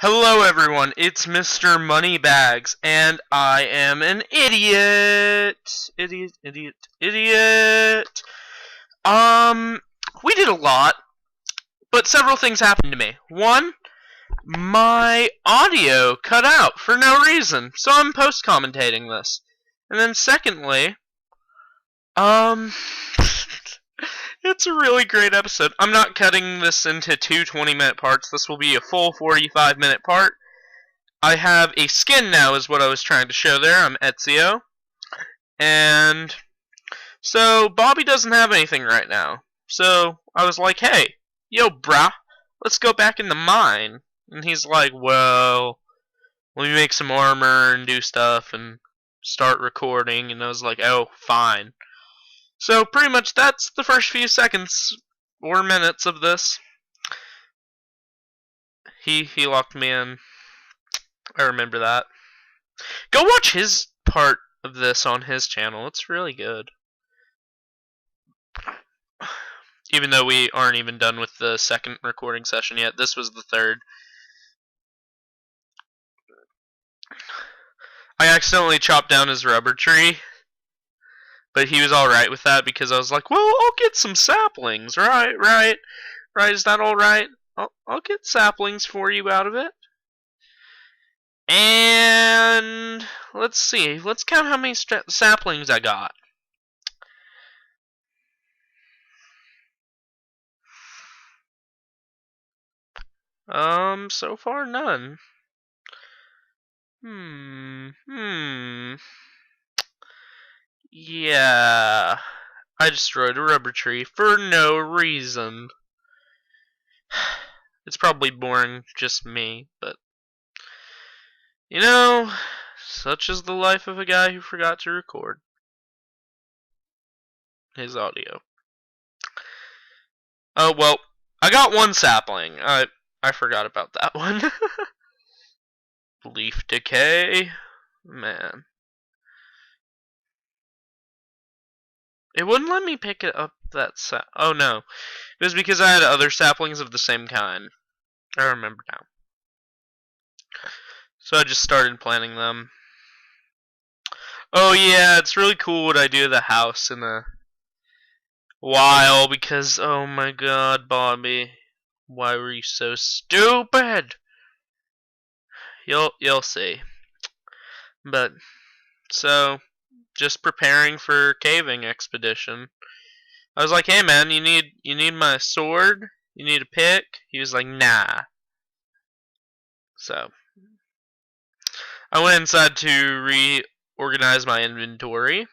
Hello everyone, it's Mr. Moneybags, and I am an idiot! Idiot. We did a lot, but several things happened to me. One, my audio cut out for no reason, so I'm post-commentating this. And then secondly, it's a really great episode. I'm not cutting this into two 20-minute parts. This will be a full 45-minute part. I have a skin now is what I was trying to show there. I'm Ezio. And so Bobby doesn't have anything right now. So I was like, hey, yo, brah, let's go back in the mine. And he's like, well, let me make some armor and do stuff and start recording. And I was like, oh, fine. So pretty much that's the first few seconds or minutes of this. He locked me in. I remember that. Go watch his part of this on his channel. It's really good. Even though we aren't even done with the second recording session yet. This was the third. I accidentally chopped down his rubber tree. But he was alright with that because I was like, well, I'll get some saplings. Right. Is that alright? I'll get saplings for you out of it. And let's see. Let's count how many saplings I got. So far none. Yeah. I destroyed a rubber tree for no reason. It's probably boring, just me, but you know, such is the life of a guy who forgot to record his audio. Oh, well, I got one sapling. I forgot about that one. Leaf decay. Man. It wouldn't let me pick it up that oh no. It was because I had other saplings of the same kind. I remember now. So I just started planting them. Oh yeah, it's really cool what I do to the house in a while because oh my god, Bobby, why were you so stupid? You'll see. But so just preparing for caving expedition. I was like, hey man, you need my sword? You need a pick? He was like, nah. So I went inside to reorganize my inventory.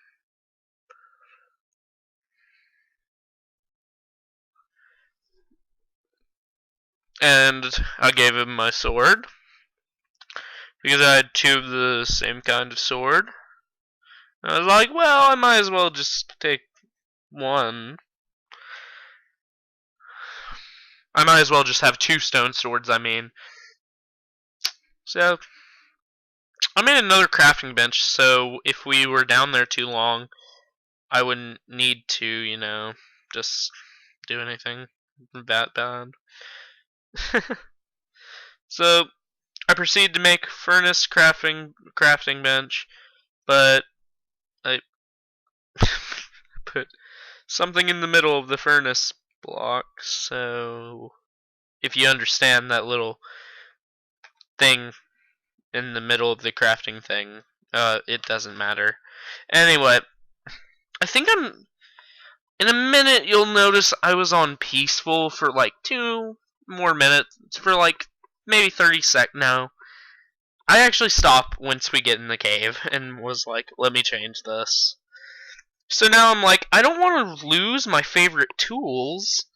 And I gave him my sword. Because I had two of the same kind of sword. I was like, well, I might as well just take one. I might as well just have two stone swords, I mean. So I made another crafting bench, so if we were down there too long, I wouldn't need to, you know, just do anything that bad. So I proceeded to make furnace crafting bench, but I put something in the middle of the furnace block, so if you understand that little thing in the middle of the crafting thing, it doesn't matter. Anyway, I think in a minute you'll notice I was on peaceful for like 2 more minutes, for like maybe 30 seconds. No, I actually stopped once we get in the cave and was like, let me change this. So now I'm like, I don't want to lose my favorite tools,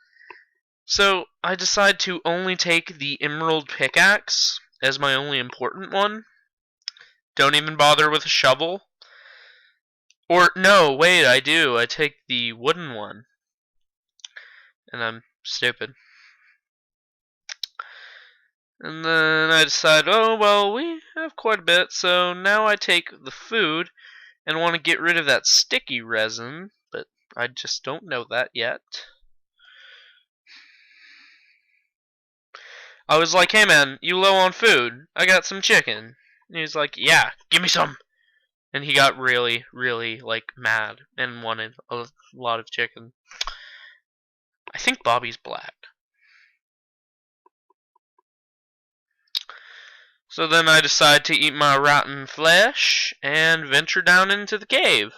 so I decide to only take the emerald pickaxe as my only important one. Don't even bother with a shovel. Or, no, wait, I do. I take the wooden one. And I'm stupid. And then I decide, oh, well, we have quite a bit, so now I take the food and want to get rid of that sticky resin, but I just don't know that yet. I was like, hey man, you low on food? I got some chicken. And he was like, yeah, give me some. And he got really, really, like, mad and wanted a lot of chicken. I think Bobby's black. So then I decide to eat my rotten flesh and venture down into the cave.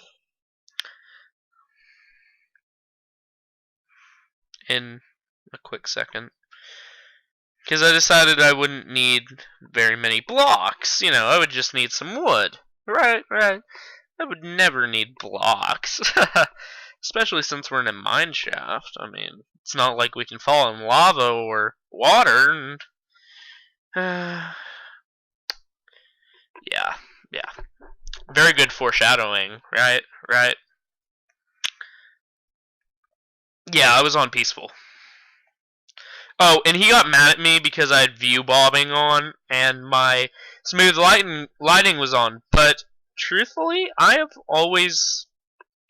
In a quick second. Because I decided I wouldn't need very many blocks. You know, I would just need some wood. Right. I would never need blocks. Especially since we're in a mine shaft. I mean, it's not like we can fall in lava or water. And, yeah. Very good foreshadowing, right? Yeah, I was on peaceful. Oh, and he got mad at me because I had view bobbing on and my smooth lighting was on. But truthfully, I have always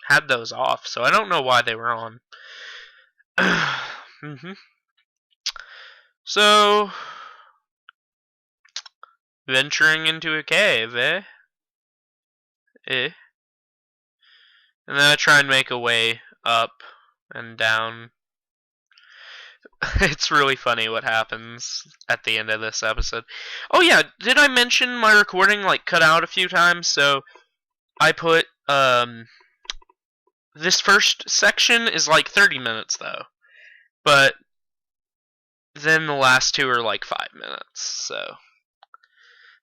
had those off, so I don't know why they were on. So, venturing into a cave, eh? And then I try and make a way up and down. It's really funny what happens at the end of this episode. Oh yeah, did I mention my recording like cut out a few times? So I put this first section is like 30 minutes though. But then the last two are like 5 minutes.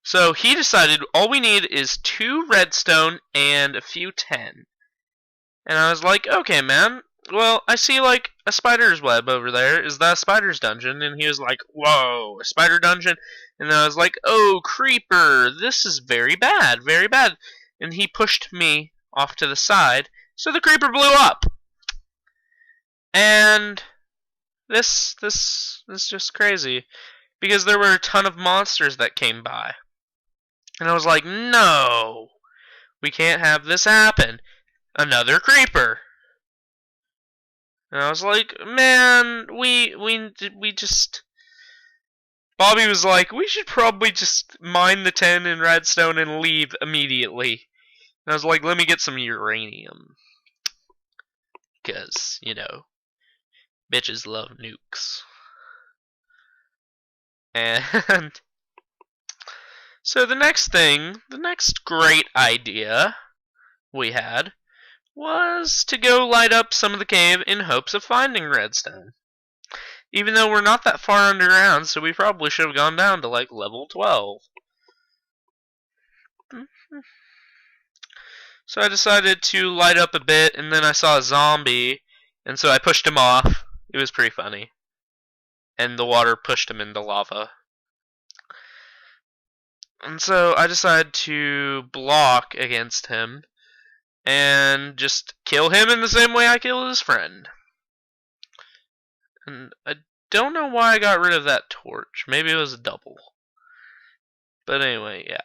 So he decided all we need is 2 redstone and a few 10. And I was like, okay, man. Well, I see like a spider's web over there. Is that a spider's dungeon? And he was like, whoa, a spider dungeon? And then I was like, oh, creeper, this is very bad. And he pushed me off to the side, so the creeper blew up. And this is just crazy. Because there were a ton of monsters that came by. And I was like, no, we can't have this happen. Another creeper. And I was like, man, we just... Bobby was like, we should probably just mine the 10 in redstone and leave immediately. And I was like, let me get some uranium. Because, you know, bitches love nukes. And so the next great idea we had was to go light up some of the cave in hopes of finding redstone. Even though we're not that far underground, so we probably should have gone down to like level 12. So I decided to light up a bit, and then I saw a zombie, and so I pushed him off. It was pretty funny. And the water pushed him into lava. And so I decided to block against him and just kill him in the same way I killed his friend. And I don't know why I got rid of that torch. Maybe it was a double. But anyway, yeah.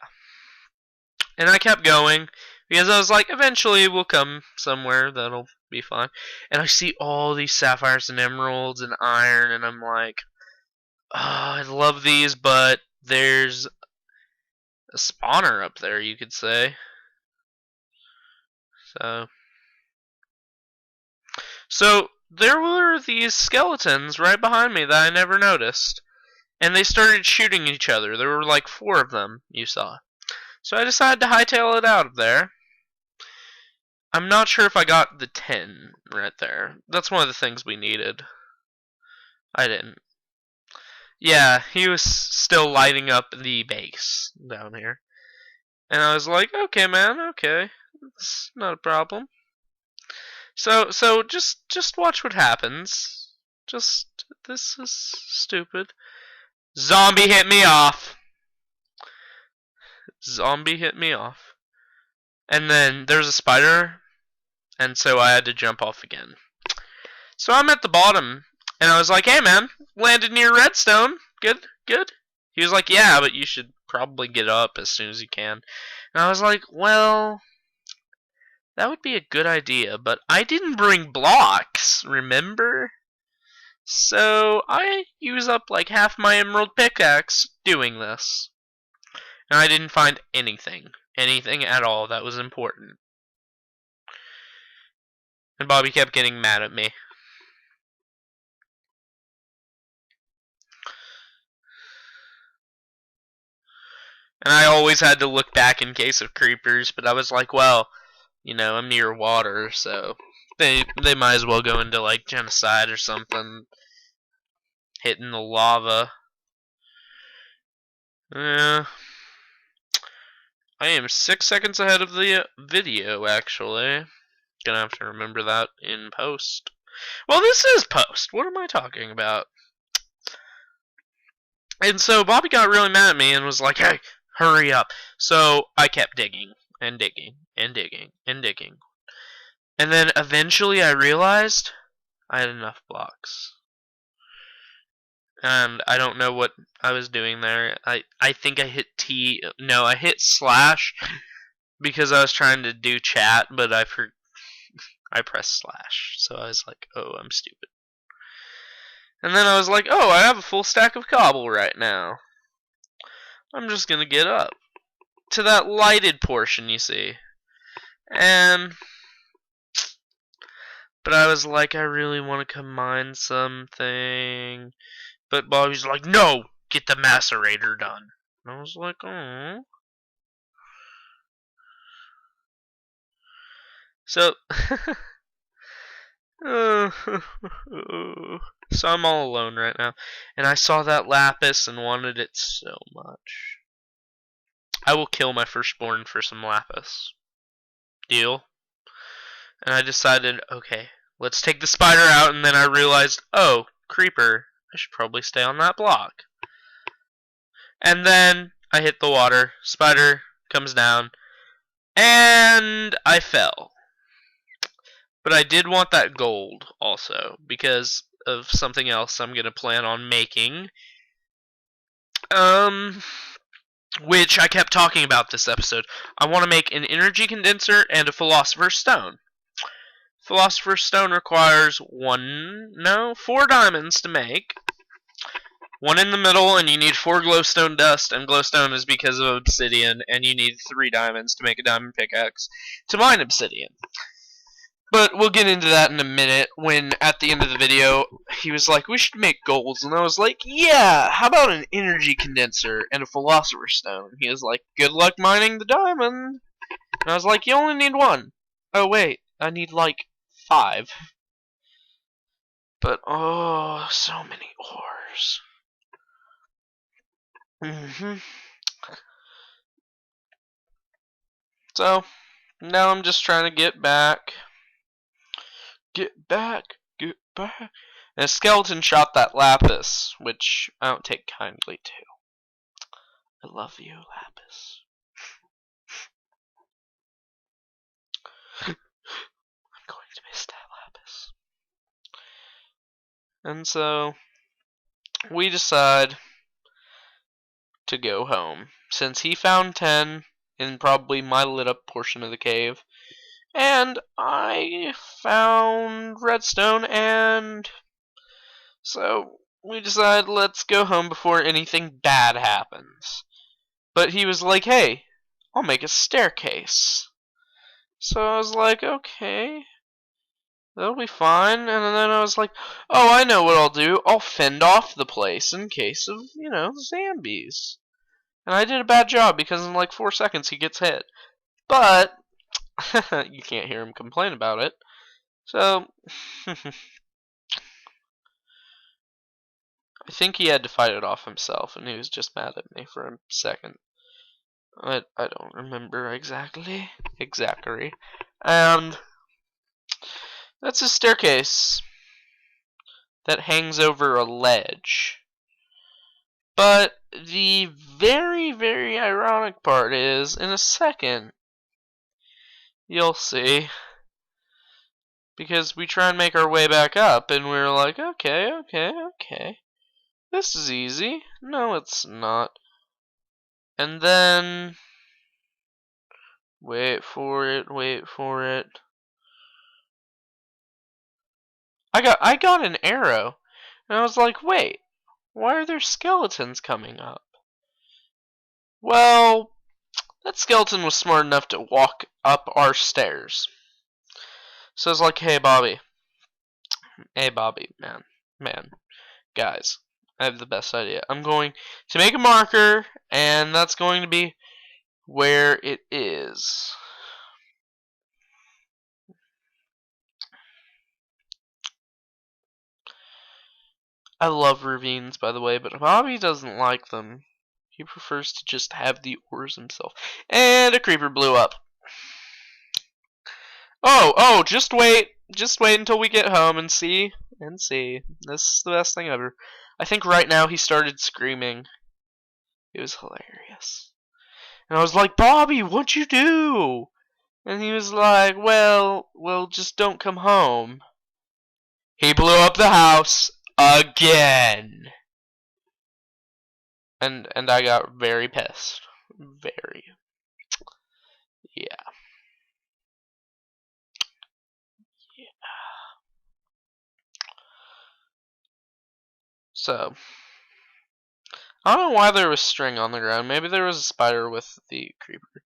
And I kept going because I was like, eventually we'll come somewhere that'll be fine. And I see all these sapphires and emeralds and iron, and I'm like, oh, I love these, but there's a spawner up there, you could say. So there were these skeletons right behind me that I never noticed. And they started shooting each other. There were like 4 of them, you saw. So I decided to hightail it out of there. I'm not sure if I got the 10 right there. That's one of the things we needed. I didn't. Yeah, he was still lighting up the base down here. And I was like, okay, man, okay. It's not a problem. So just watch what happens. This is stupid. Zombie hit me off. And then there's a spider, and so I had to jump off again. So I'm at the bottom, and I was like, hey man, landed near redstone. Good. He was like, yeah, but you should probably get up as soon as you can. And I was like, well, that would be a good idea, but I didn't bring blocks, remember? So I use up like half my emerald pickaxe doing this. And I didn't find anything at all that was important. And Bobby kept getting mad at me. And I always had to look back in case of creepers, but I was like, well, you know, I'm near water, so they might as well go into like genocide or something, hitting the lava. Yeah. I am 6 seconds ahead of the video, actually. Gonna have to remember that in post. Well, this is post. What am I talking about? And so Bobby got really mad at me and was like, hey, hurry up. So I kept digging and digging and digging and digging. And then eventually I realized I had enough blocks. And I don't know what I was doing there. I think I hit T. No, I hit slash because I was trying to do chat, but I pressed slash. So I was like, oh, I'm stupid. And then I was like, oh, I have a full stack of cobble right now. I'm just gonna get up to that lighted portion, you see. But I was like, I really want to combine something. But Bobby's like, no, get the macerator done. And I was like, oh. So, so I'm all alone right now. And I saw that lapis and wanted it so much. I will kill my firstborn for some lapis. Deal? And I decided, okay, let's take the spider out. And then I realized, oh, creeper, I should probably stay on that block. And then I hit the water. Spider comes down. And I fell. But I did want that gold also because of something else I'm going to plan on making. Which I kept talking about this episode. I want to make an energy condenser and a philosopher's stone. Philosopher's stone requires 4 diamonds to make. 1 in the middle, and you need 4 glowstone dust, and glowstone is because of obsidian, and you need 3 diamonds to make a diamond pickaxe to mine obsidian. But we'll get into that in a minute when, at the end of the video, he was like, we should make golds. And I was like, yeah, how about an energy condenser and a philosopher's stone? He was like, good luck mining the diamond. And I was like, you only need 1. Oh, wait, I need like 5. But, oh, so many ores. So, now I'm just trying to get back. Get back. And a skeleton shot that lapis, which I don't take kindly to. I love you, lapis. I'm going to miss that lapis. And so, we decide to go home. Since he found 10 in probably my lit up portion of the cave. And I found redstone, and so we decided let's go home before anything bad happens. But he was like, hey, I'll make a staircase. So I was like, okay, that'll be fine. And then I was like, oh, I know what I'll do. I'll fend off the place in case of, zombies. And I did a bad job because in like 4 seconds he gets hit. But you can't hear him complain about it. So, I think he had to fight it off himself, and he was just mad at me for a second. I don't remember exactly. And that's a staircase that hangs over a ledge. But the very, very ironic part is, in a second, you'll see. Because we try and make our way back up, and we're like, okay. This is easy. No, it's not. And then, wait for it. I got an arrow. And I was like, wait, why are there skeletons coming up? Well, that skeleton was smart enough to walk up our stairs. So I was like, hey Bobby, man, guys, I have the best idea. I'm going to make a marker, and that's going to be where it is. I love ravines, by the way, but Bobby doesn't like them. He prefers to just have the ores himself. And a creeper blew up. Oh, just wait. Just wait until we get home and see. This is the best thing ever. I think right now he started screaming. It was hilarious. And I was like, Bobby, what'd you do? And he was like, well, just don't come home. He blew up the house again. And I got very pissed. Very. Yeah. So, I don't know why there was string on the ground. Maybe there was a spider with the creeper.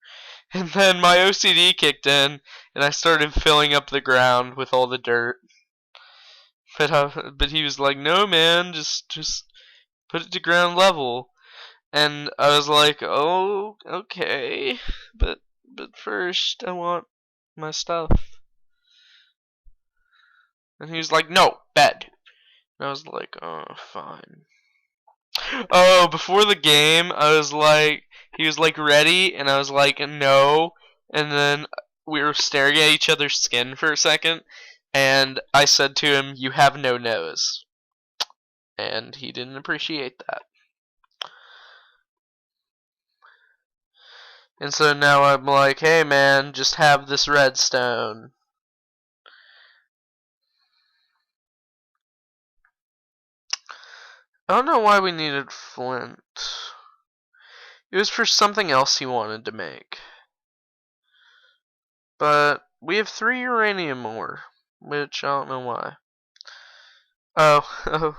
And then my OCD kicked in, and I started filling up the ground with all the dirt. But he was like, no man, just put it to ground level. And I was like, oh, okay. But first I want my stuff. And he was like, no, bed. And I was like, oh, fine. Oh, before the game, I was like, he was like, ready? And I was like, no. And then we were staring at each other's skin for a second. And I said to him, you have no nose. And he didn't appreciate that. And so now I'm like, hey man, just have this redstone. I don't know why we needed flint. It was for something else he wanted to make. But we have 3 uranium ore, which I don't know why. Oh.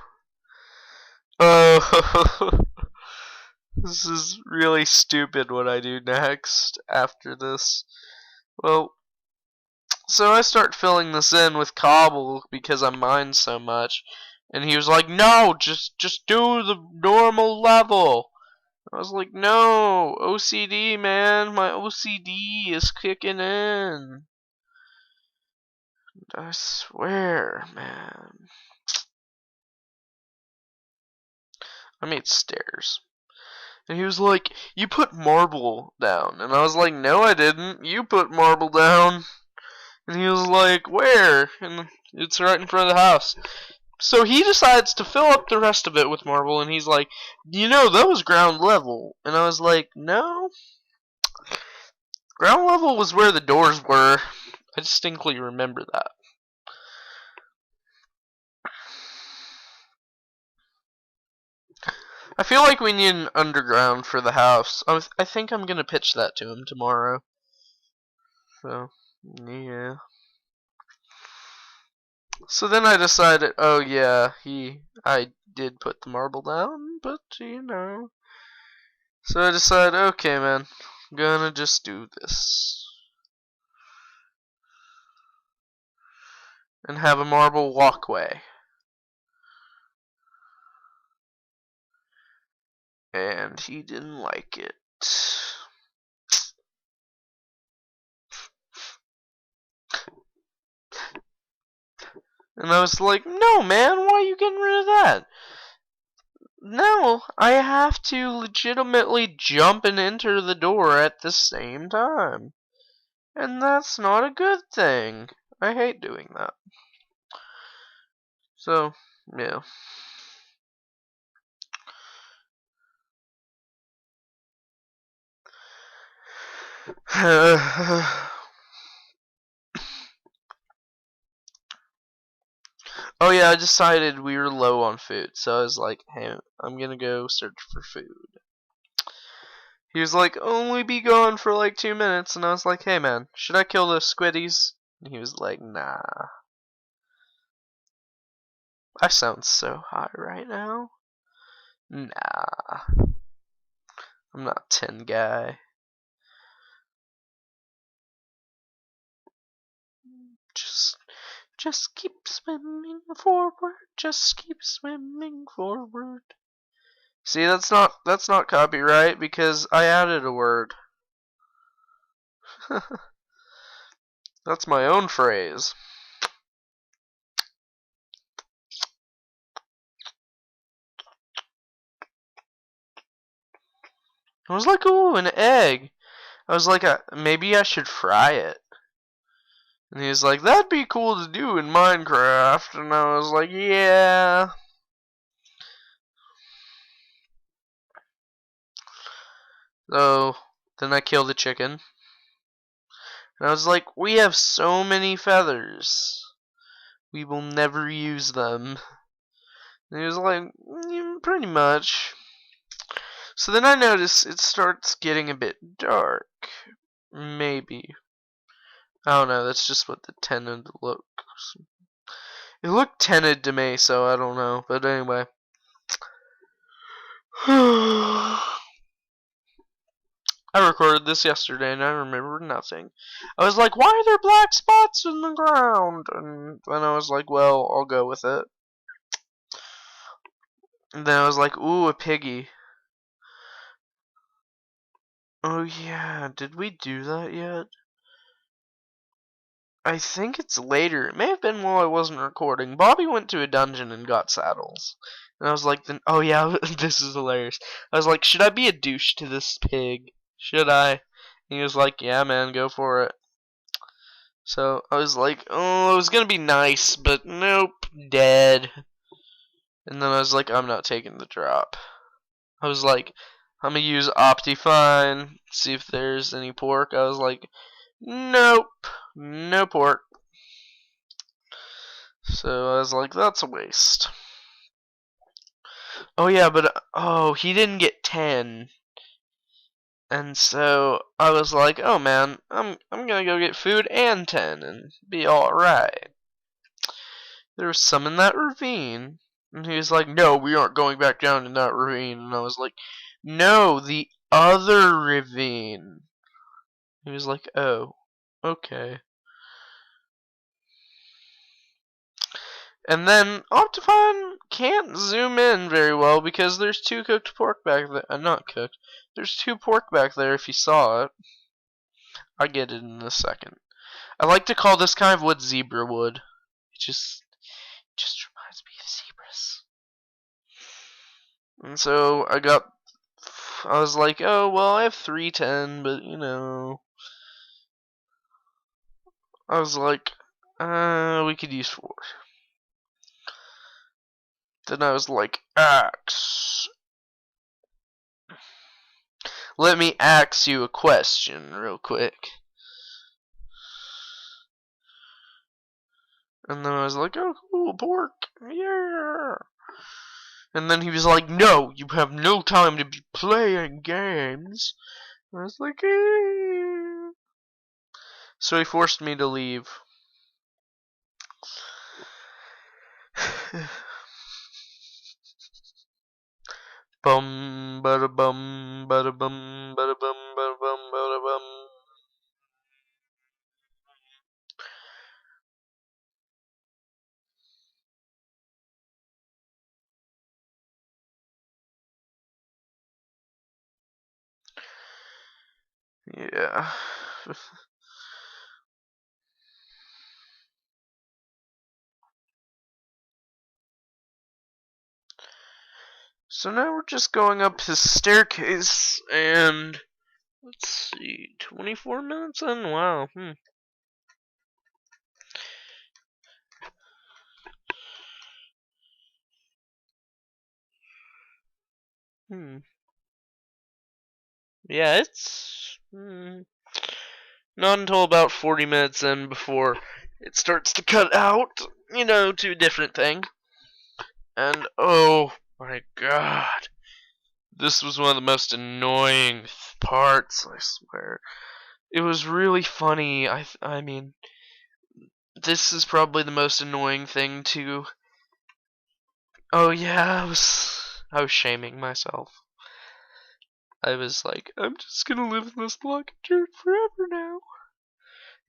This is really stupid what I do next after this. Well, so I start filling this in with cobble because I mine so much. And he was like, no, just do the normal level. I was like, no, OCD, man. My OCD is kicking in. I swear, man. I made stairs. And he was like, you put marble down. And I was like, no, I didn't. You put marble down. And he was like, where? And it's right in front of the house. So he decides to fill up the rest of it with marble. And he's like, you know, that was ground level. And I was like, no. Ground level was where the doors were. I distinctly remember that. I feel like we need an underground for the house. I think I'm going to pitch that to him tomorrow. So, yeah. So then I decided, oh yeah, I did put the marble down, but you know. So I decided, okay man, I'm gonna just do this. And have a marble walkway. And he didn't like it. And I was like, no man, why are you getting rid of that? Now I have to legitimately jump and enter the door at the same time. And that's not a good thing. I hate doing that. So, yeah. Oh yeah, I decided we were low on food, so I was like, hey, I'm gonna go search for food. He was like, only be gone for like 2 minutes, and I was like, hey man, should I kill those squiddies? And he was like, nah. I sound so high right now. Nah, I'm not a 10 guy. Just keep swimming forward. Just keep swimming forward. See, that's not copyright because I added a word. That's my own phrase. I was like, ooh, an egg. I was like, maybe I should fry it. And he was like, that'd be cool to do in Minecraft. And I was like, yeah. So then I killed the chicken. And I was like, we have so many feathers. We will never use them. And he was like, pretty much. So then I notice it starts getting a bit dark. Maybe. I don't know, that's just what the tinted looks. It looked tinted to me, so I don't know. But anyway. I recorded this yesterday and I remember nothing. I was like, why are there black spots in the ground? And then I was like, well, I'll go with it. And then I was like, ooh, a piggy. Oh yeah, did we do that yet? I think it's later. It may have been while I wasn't recording. Bobby went to a dungeon and got saddles. And I was like, oh yeah, this is hilarious. I was like, should I be a douche to this pig? Should I? And he was like, yeah, man, go for it. So I was like, oh, it was gonna be nice, but nope, dead. And then I was like, I'm not taking the drop. I was like, I'm gonna use Optifine, see if there's any pork. I was like, nope, no pork. So I was like, that's a waste. Oh yeah, but oh, he didn't get 10. And so I was like, oh man, I'm gonna go get food and 10 and be alright. There was some in that ravine. And he was like, no, we aren't going back down in that ravine. And I was like, no, the other ravine. He was like, oh, okay. And then Optifine can't zoom in very well because there's 2 cooked pork back there. Not cooked. There's 2 pork back there if you saw it. I'll get it in a second. I like to call this kind of wood zebra wood. It just reminds me of zebras. And so I was like, oh, well, I have 310, but you know. I was like, we could use 4. Then I was like, axe. Let me ask you a question real quick. And then I was like, oh, cool, pork. Yeah. And then he was like, no, you have no time to be playing games. And I was like, eh. So he forced me to leave. Bum, bada bum, bada bum, bada bum, bada bum, bada bum. Yeah. So now we're just going up his staircase, and let's see, 24 minutes in? Wow. Yeah, it's not until about 40 minutes in before it starts to cut out, you know, to a different thing. And oh my god, this was one of the most annoying parts, I swear. It was really funny. I mean, this is probably the most annoying thing to Oh yeah, I was shaming myself. I was like, I'm just gonna live in this block of dirt forever now.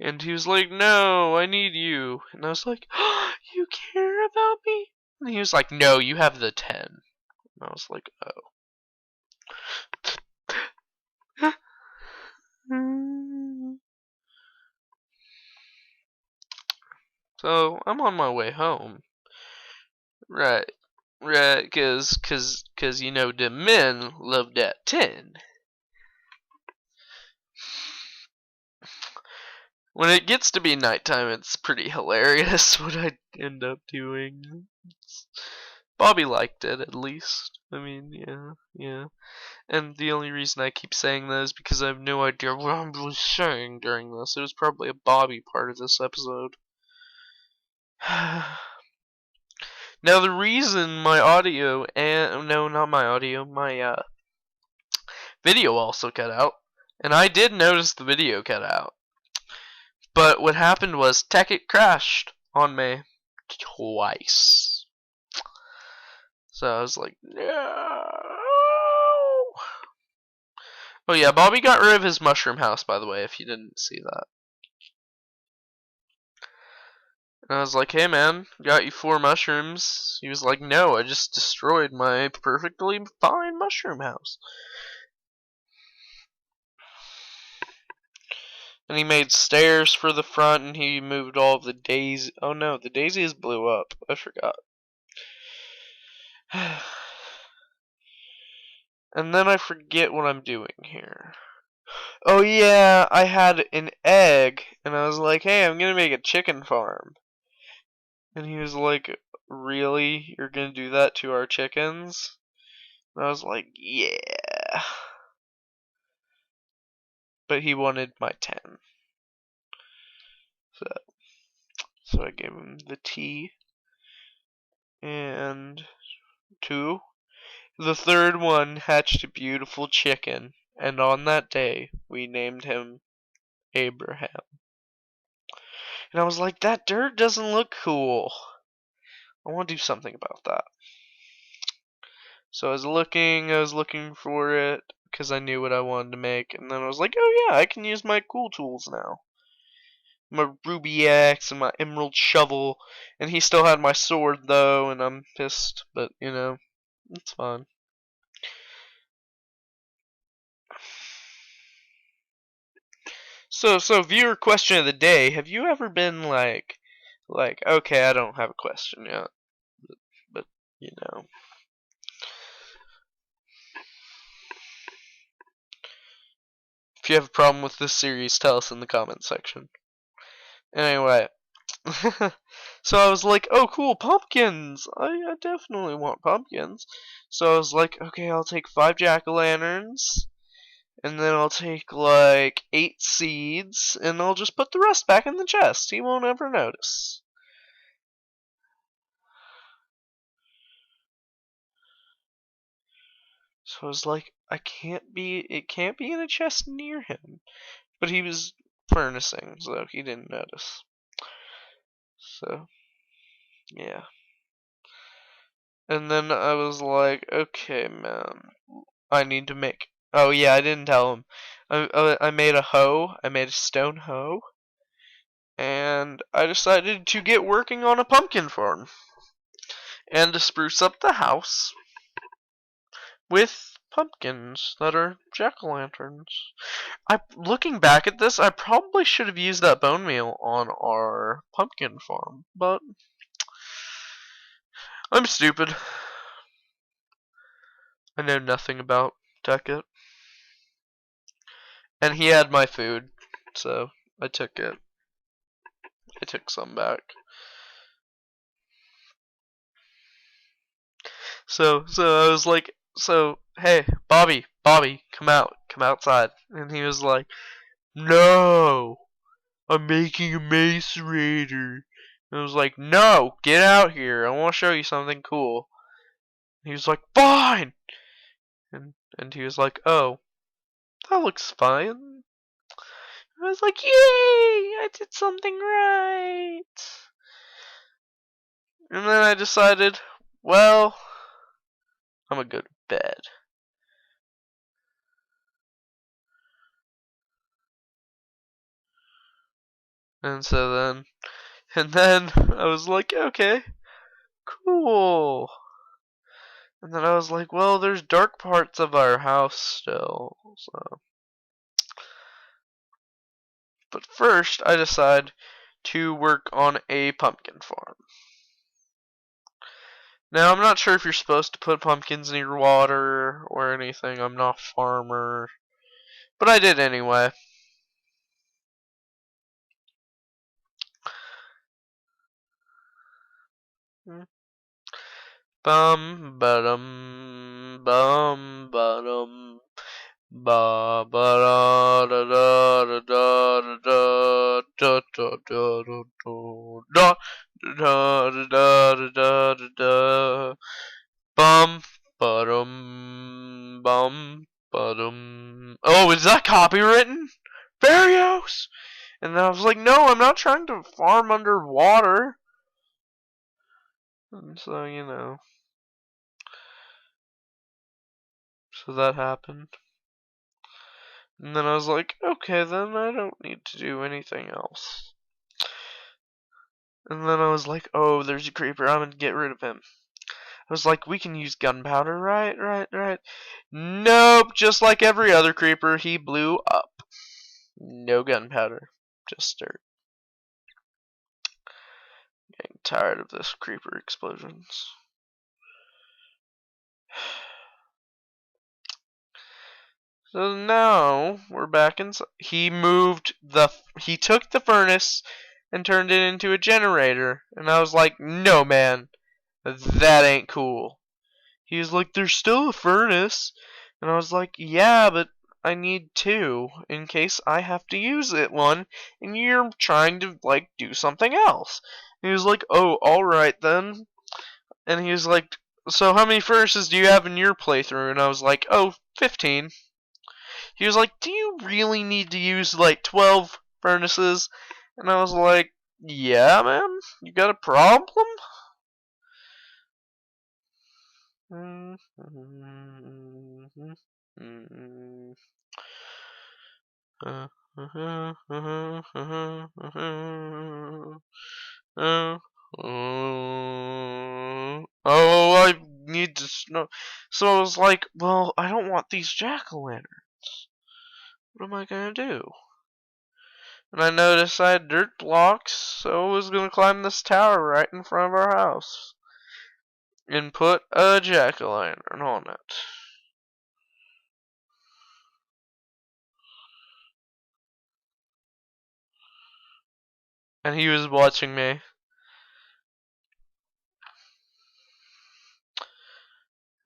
And he was like, no, I need you. And I was like, oh, you care about me? And he was like, no, you have the 10. And I was like, oh. So I'm on my way home. Right. Right, cause you know the men love that 10. When it gets to be nighttime, it's pretty hilarious what I end up doing. Bobby liked it, at least. I mean, yeah, yeah. And the only reason I keep saying that is because I have no idea what I was saying during this. It was probably a Bobby part of this episode. Now the reason my audio and no, not my audio, my video also cut out, and I did notice the video cut out. But what happened was Tekkit crashed on me twice. So I was like, no. Oh yeah, Bobby got rid of his mushroom house, by the way, if you didn't see that. And I was like, hey man, got you 4 mushrooms. He was like, no, I just destroyed my perfectly fine mushroom house. And he made stairs for the front, and he moved all of the daisies. Oh no, the daisies blew up. I forgot. And then I forget what I'm doing here. Oh yeah, I had an egg, and I was like, hey, I'm gonna make a chicken farm. And he was like, really? You're gonna do that to our chickens? And I was like, yeah. But he wanted my 10. So I gave him the T. And 2. The third one hatched a beautiful chicken. And on that day, we named him Abraham. And I was like, that dirt doesn't look cool. I want to do something about that. So I was looking for it because I knew what I wanted to make, and then I was like, oh yeah, I can use my cool tools now. My ruby axe and my emerald shovel, and he still had my sword though, and I'm pissed, but you know, it's fine. So viewer question of the day, have you ever been like okay, I don't have a question yet, but you know. If you have a problem with this series, tell us in the comments section. Anyway, so I was like, oh cool, pumpkins! I definitely want pumpkins. So I was like, okay, I'll take 5 jack-o'-lanterns, and then I'll take like 8 seeds, and I'll just put the rest back in the chest. He won't ever notice. So I was like, it can't be in a chest near him. But he was furnacing, so he didn't notice. So, yeah. And then I was like, okay, man, I need to make. Oh yeah, I didn't tell him. I made a hoe. I made a stone hoe, and I decided to get working on a pumpkin farm, and to spruce up the house with pumpkins that are jack-o'-lanterns. Looking back at this, I probably should have used that bone meal on our pumpkin farm, but I'm stupid. I know nothing about Tekkit. And he had my food, so I took it. I took some back. So I was like, hey, Bobby, come outside. And he was like, no, I'm making a macerator. And I was like, no, get out here. I want to show you something cool. And he was like, fine. And he was like, oh, that looks fine. I was like, yay, I did something right. And then I decided, well, I'm gonna go to bed. And then I was like, okay, cool. And then I was like, well, there's dark parts of our house still. So. But first, I decide to work on a pumpkin farm. Now, I'm not sure if you're supposed to put pumpkins near water or anything. I'm not a farmer. But I did anyway. Bum ba-dum bum ba-dum ba ba da da da da da da da da da da da da da da da bum ba-dum bum ba-dum. Oh, is that copywritten? Varios? And then I was like, no, I'm not trying to farm underwater. And so, so that happened. And then I was like, okay, then I don't need to do anything else. And then I was like, oh, there's a creeper, I'm gonna get rid of him. I was like, we can use gunpowder, right. Nope, just like every other creeper, he blew up. No gunpowder, just dirt. Getting tired of this creeper explosions. So now we're back inside. He took the furnace and turned it into a generator. And I was like, no, man, that ain't cool. He was like, there's still a furnace. And I was like, yeah, but I need two in case I have to use one and you're trying to, like, do something else. And he was like, oh, alright then. And he was like, so how many furnaces do you have in your playthrough? And I was like, oh, 15. He was like, do you really need to use like 12 furnaces? And I was like, yeah, man, you got a problem? Oh, I need to know. So I was like, well, I don't want these jack-o'-lanterns. What am I gonna do? And I noticed I had dirt blocks, so I was gonna climb this tower right in front of our house and put a jack-o'-lantern on it. And he was watching me.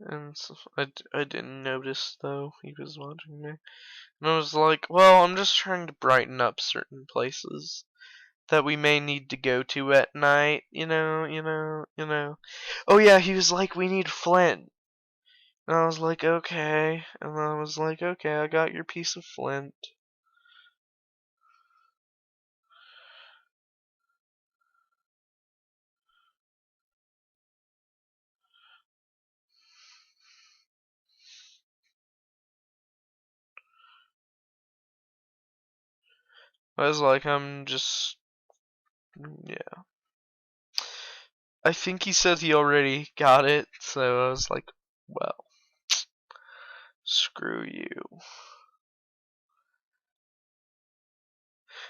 And so I didn't notice, though, he was watching me. And I was like, well, I'm just trying to brighten up certain places that we may need to go to at night, you know. Oh yeah, he was like, we need flint. And I was like, okay. And then I was like, okay, I got your piece of flint. I was like, yeah. I think he said he already got it, so I was like, well, screw you.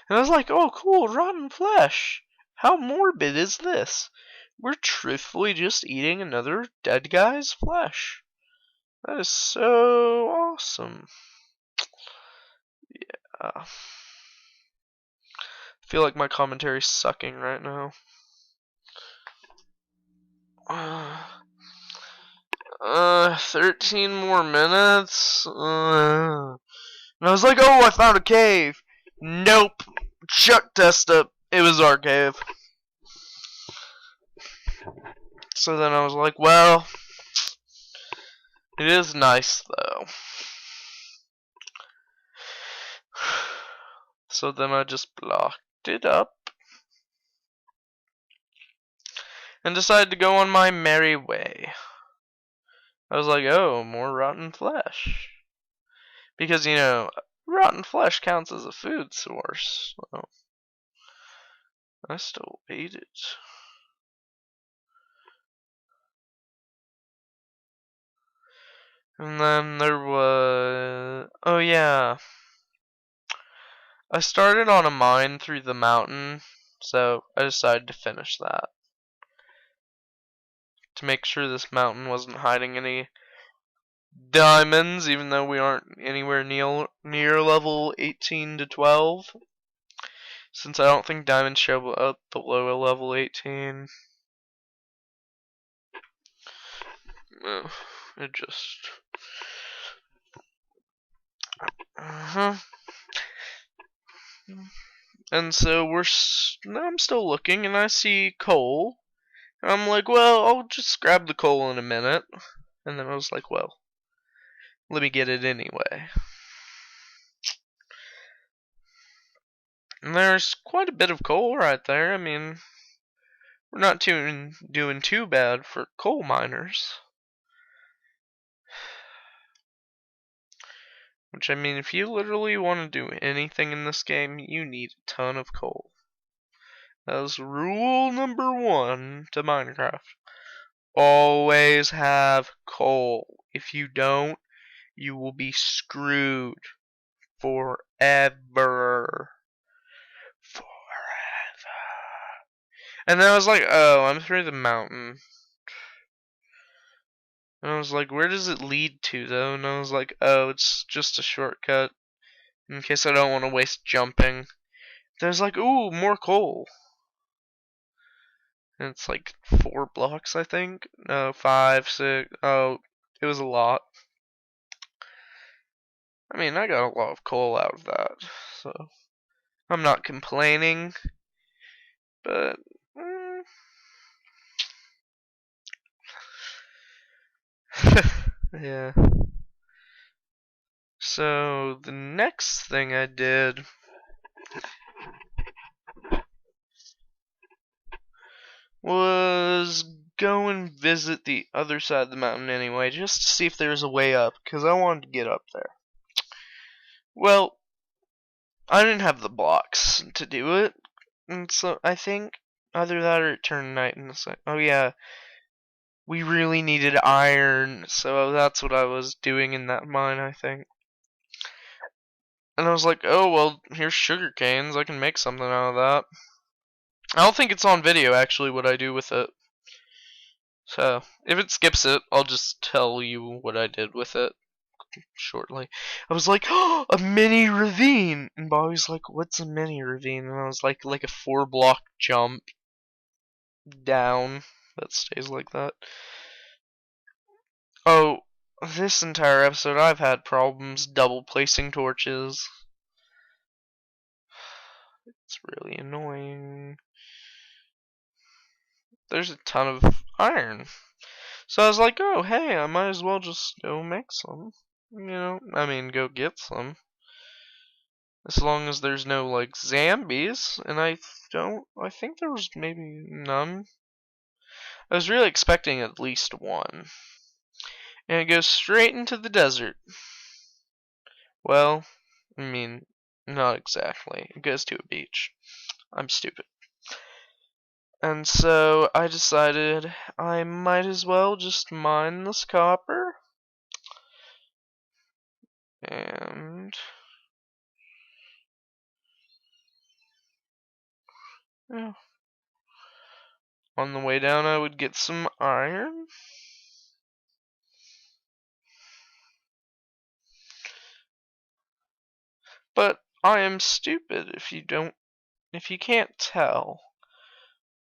And I was like, oh, cool, rotten flesh. How morbid is this? We're truthfully just eating another dead guy's flesh. That is so awesome. Yeah. I feel like my commentary's sucking right now. 13 more minutes? And I was like, oh, I found a cave. Nope. Chuck test it. It was our cave. So then I was like, well, it is nice though. So then I just blocked it up. and decided to go on my merry way. I was like, oh, more rotten flesh. Because, you know, rotten flesh counts as a food source. Well, I still ate it. And then there was... Oh, yeah. I started on a mine through the mountain, so I decided to finish that. To make sure this mountain wasn't hiding any diamonds, even though we aren't anywhere near level 18 to 12. Since I don't think diamonds show up below a level 18. It just... And so I'm still looking, and I see coal. And I'm like, well, I'll just grab the coal in a minute. And then I was like, well, let me get it anyway. And there's quite a bit of coal right there. I mean, we're not doing too bad for coal miners. Which, I mean, if you literally want to do anything in this game, you need a ton of coal. That's rule number 1 to Minecraft. Always have coal. If you don't, you will be screwed forever. And then I was like, oh, I'm through the mountain. And I was like, where does it lead to, though? And I was like, oh, it's just a shortcut. In case I don't want to waste jumping. There's like, ooh, more coal. And it's like 4 blocks, I think. No, 5, 6. Oh, it was a lot. I mean, I got a lot of coal out of that. So, I'm not complaining. But, yeah. So, the next thing I did was go and visit the other side of the mountain anyway, just to see if there's a way up, because I wanted to get up there. Well, I didn't have the blocks to do it, and so I think either that or it turned night, and it's like, oh yeah, we really needed iron, so that's what I was doing in that mine, I think. And I was like, oh well, here's sugar canes, I can make something out of that. I don't think it's on video, actually, what I do with it. So, if it skips it, I'll just tell you what I did with it shortly. I was like, oh, a mini ravine! And Bobby's like, what's a mini ravine? And I was like a 4-block jump down that stays like that. Oh, this entire episode I've had problems double placing torches. It's really annoying. There's a ton of iron. So I was like, oh, hey, I might as well just go make some. You know, I mean, go get some. As long as there's no, like, zombies. And I think there was maybe none. I was really expecting at least one. And it goes straight into the desert. Well, I mean, not exactly. It goes to a beach. I'm stupid. And so I decided I might as well just mine this copper. And yeah. On the way down I would get some iron. But I am stupid if you can't tell.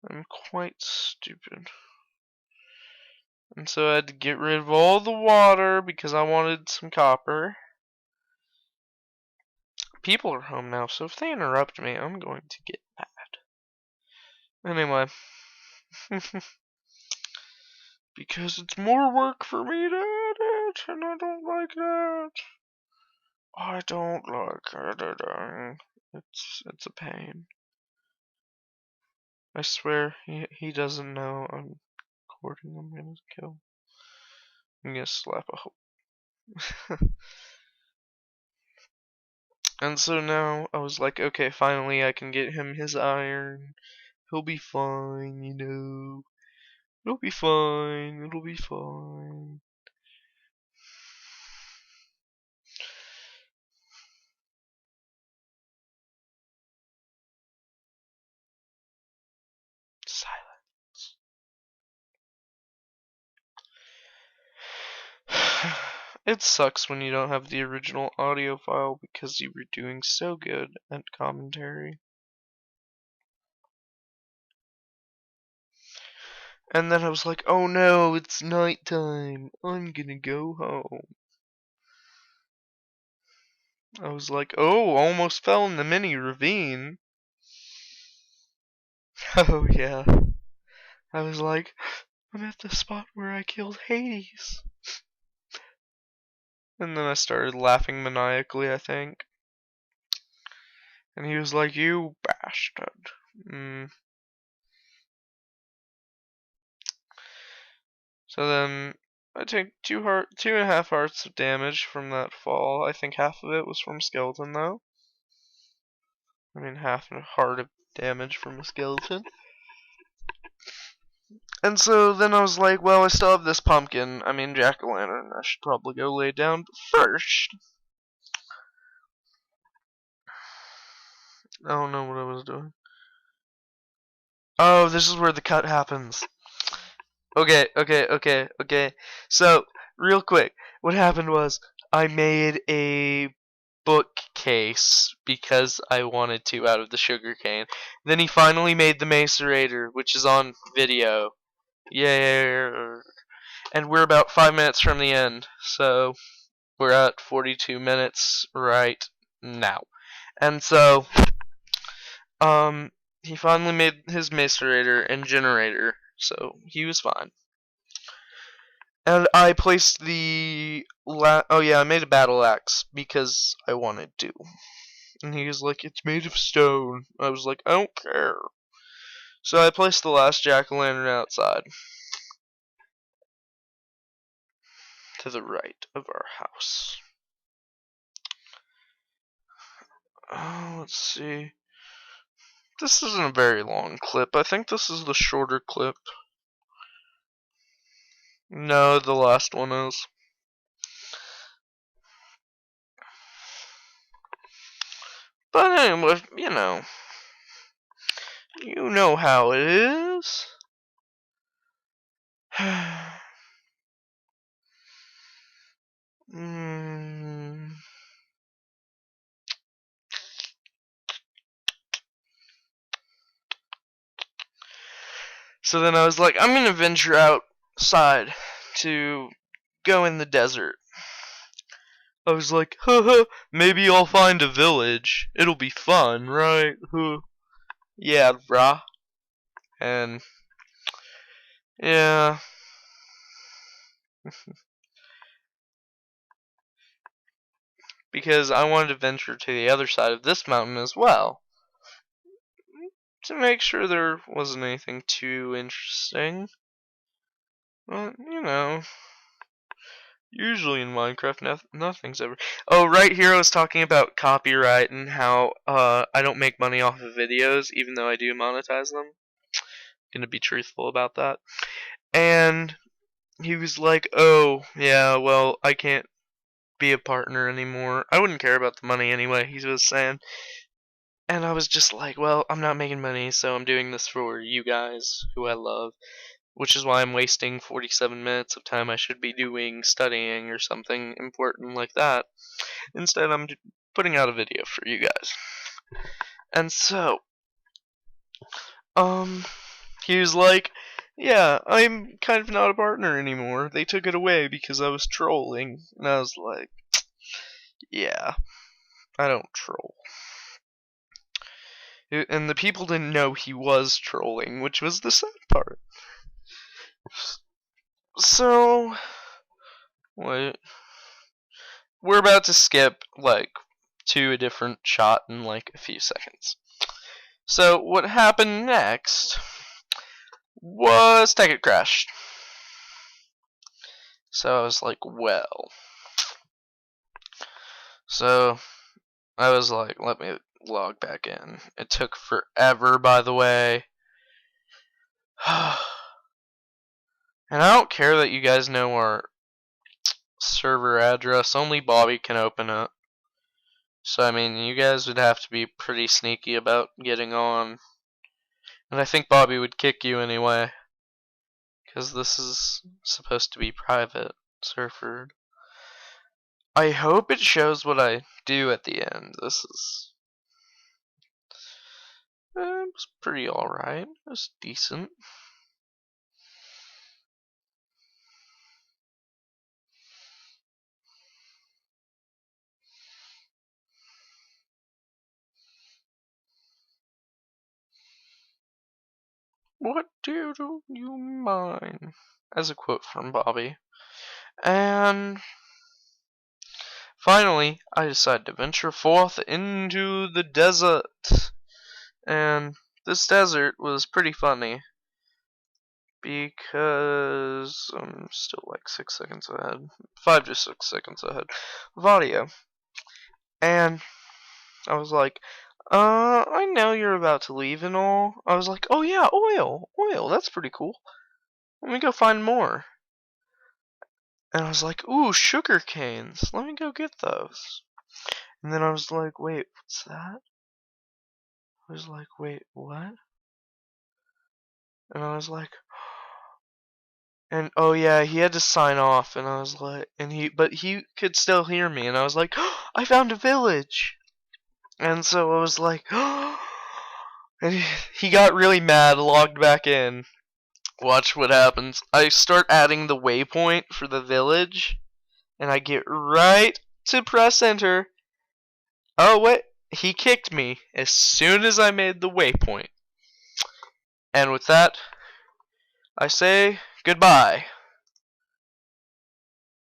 I'm quite stupid. And so I had to get rid of all the water because I wanted some copper. People are home now, so if they interrupt me, I'm going to get mad. Anyway. Because it's more work for me to edit, and I don't like that. I don't like editing. It's a pain. I swear, he doesn't know I'm recording. I'm gonna kill. I'm gonna slap a hole. And so now I was like, okay, finally I can get him his iron. He'll be fine, you know. It'll be fine. It'll be fine. Silence. It sucks when you don't have the original audio file because you were doing so good at commentary. And then I was like, oh no, it's nighttime. I'm gonna go home. I was like, oh, almost fell in the mini ravine. Oh yeah. I was like, I'm at the spot where I killed Hades. And then I started laughing maniacally, I think. And he was like, you bastard. So then I take 2.5 hearts of damage from that fall. I think half of it was from skeleton though. I mean half a heart of damage from a skeleton. And so then I was like, well, I still have this pumpkin. I mean jack-o'-lantern. I should probably go lay down. But first, I don't know what I was doing. Oh, this is where the cut happens. Okay. So, real quick, what happened was I made a bookcase because I wanted to out of the sugarcane. Then he finally made the macerator, which is on video. Yeah. And we're about 5 minutes from the end. So, we're at 42 minutes right now. And so, he finally made his macerator and generator. So, he was fine. And I placed the I made a battle axe because I wanted to. And he was like, it's made of stone. I was like, I don't care. So I placed the last jack-o'-lantern outside. To the right of our house. Oh, let's see. This isn't a very long clip. I think this is the shorter clip. No, the last one is. But anyway, you know how it is. So then I was like, I'm gonna venture outside to go in the desert. I was like, haha, maybe I'll find a village. It'll be fun, right? Yeah, brah. And yeah. Because I wanted to venture to the other side of this mountain as well. To make sure there wasn't anything too interesting. Well, usually in Minecraft, nothing's ever. Oh, right here I was talking about copyright and how I don't make money off of videos, even though I do monetize them. Gonna be truthful about that. And he was like, oh, yeah, well, I can't be a partner anymore. I wouldn't care about the money anyway, he was saying. And I was just like, well, I'm not making money, so I'm doing this for you guys, who I love. Which is why I'm wasting 47 minutes of time I should be doing studying or something important like that. Instead, I'm putting out a video for you guys. And so, he was like, yeah, I'm kind of not a partner anymore. They took it away because I was trolling. And I was like, yeah, I don't troll. And the people didn't know he was trolling, which was the sad part. So, wait. We're about to skip, to a different shot in, a few seconds. So what happened next was Tekkit crashed. So I was like, well. So I was like, let me log back in. It took forever, by the way. And I don't care that you guys know our server address. Only Bobby can open it. So, I mean, you guys would have to be pretty sneaky about getting on. And I think Bobby would kick you anyway. Because this is supposed to be private server. I hope it shows what I do at the end. This is... it was pretty alright. It was decent. What do you mind? As a quote from Bobby. And finally, I decided to venture forth into the desert. And this desert was pretty funny. Because I'm still like 6 seconds ahead. 5 to 6 seconds ahead of audio. And I was like, I know you're about to leave and all. I was like, oh yeah, oil, that's pretty cool. Let me go find more. And I was like, ooh, sugar canes. Let me go get those. And then I was like, wait, what's that? I was like, wait, what? And I was like, and oh yeah, he had to sign off. And I was like, but he could still hear me. And I was like, I found a village. And so I was like, and he got really mad, logged back in. Watch what happens. I start adding the waypoint for the village, and I get right to press enter. Oh wait, he kicked me as soon as I made the waypoint. And with that, I say goodbye.